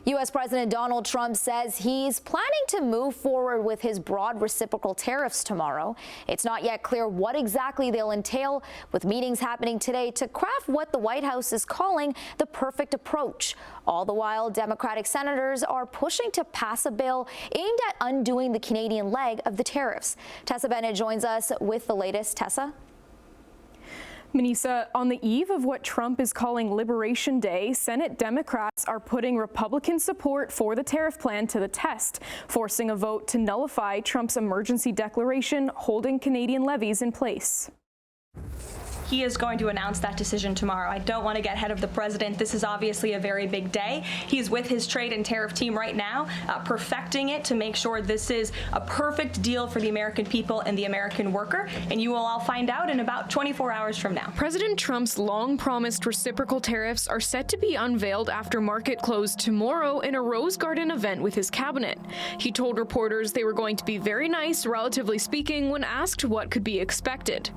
U.S. President Donald Trump says he's planning to move forward with his broad reciprocal tariffs tomorrow. It's not yet clear what exactly they'll entail, with meetings happening today to craft what the White House is calling the perfect approach. All the while, Democratic senators are pushing to pass a bill aimed at undoing the Canadian leg of the tariffs. Tessa Bennett joins us with the latest. Tessa? Manisa, on the eve of what Trump is calling Liberation Day, Senate Democrats are putting Republican support for the tariff plan to the test, forcing a vote to nullify Trump's emergency declaration holding Canadian levies in place. He is going to announce that decision tomorrow. I don't want to get ahead of the president. This is obviously a very big day. He's with his trade and tariff team right now, perfecting it to make sure this is a perfect deal for the American people and the American worker. And you will all find out in about 24 hours from now. President Trump's long-promised reciprocal tariffs are set to be unveiled after market close tomorrow in a Rose Garden event with his cabinet. He told reporters they were going to be very nice, relatively speaking, when asked what could be expected.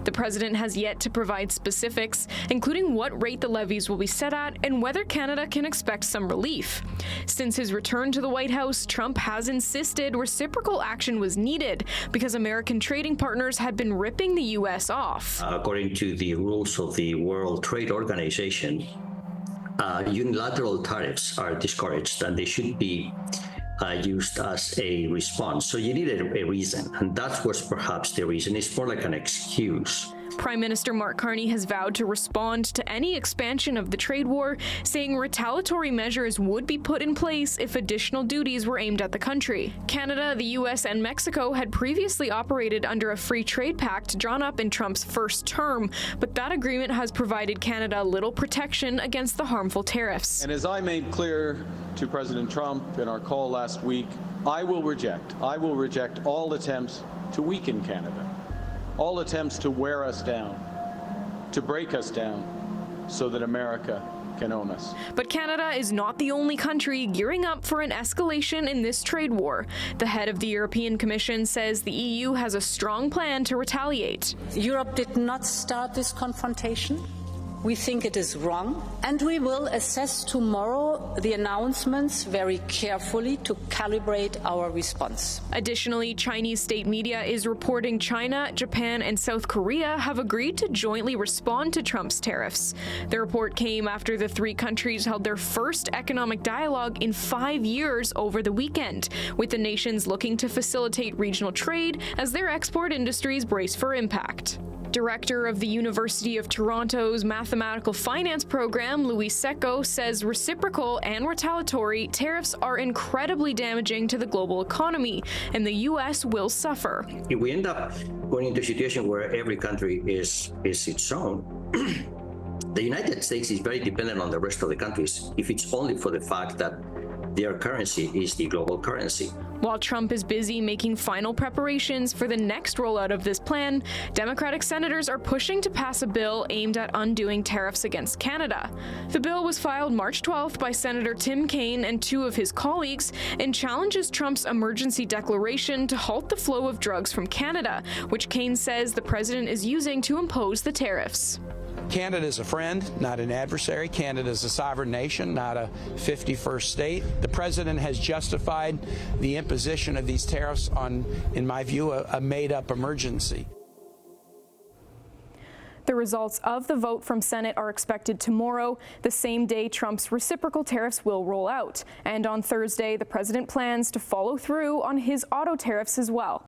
The president has yet to provide specifics, including what rate the levies will be set at and whether Canada can expect some relief. Since his return to the White House, Trump has insisted reciprocal action was needed because American trading partners had been ripping the U.S. off. According to the rules of the World Trade Organization, unilateral tariffs are discouraged and they should be used as a response. So you needed a reason, and that was perhaps the reason. It's more like an excuse. Prime Minister Mark Carney has vowed to respond to any expansion of the trade war, saying retaliatory measures would be put in place if additional duties were aimed at the country. Canada, the U.S., and Mexico had previously operated under a free trade pact drawn up in Trump's first term, but that agreement has provided Canada little protection against the harmful tariffs. And as I made clear to President Trump in our call last week, I will reject all attempts to weaken Canada. All attempts to wear us down, to break us down, so that America can own us. But Canada is not the only country gearing up for an escalation in this trade war. The head of the European Commission says the EU has a strong plan to retaliate. Europe did not start this confrontation. We think it is wrong, and we will assess tomorrow the announcements very carefully to calibrate our response. Additionally, Chinese state media is reporting China, Japan, and South Korea have agreed to jointly respond to Trump's tariffs. The report came after the three countries held their first economic dialogue in 5 years over the weekend, with the nations looking to facilitate regional trade as their export industries brace for impact. Director of the University of Toronto's Mathematical Finance program, Luis Secco, says reciprocal and retaliatory tariffs are incredibly damaging to the global economy, and the U.S. will suffer. If we end up going into a situation where every country is its own, the United States is very dependent on the rest of the countries if it's only for the fact that their currency is the global currency. While Trump is busy making final preparations for the next rollout of this plan, Democratic senators are pushing to pass a bill aimed at undoing tariffs against Canada. The bill was filed March 12th by Senator Tim Kaine and two of his colleagues and challenges Trump's emergency declaration to halt the flow of drugs from Canada, which Kaine says the president is using to impose the tariffs. Canada is a friend, not an adversary. Canada is a sovereign nation, not a 51st state. The president has justified the imposition of these tariffs on, in my view, a made-up emergency. The results of the vote from Senate are expected tomorrow, the same day Trump's reciprocal tariffs will roll out. And on Thursday, the president plans to follow through on his auto tariffs as well.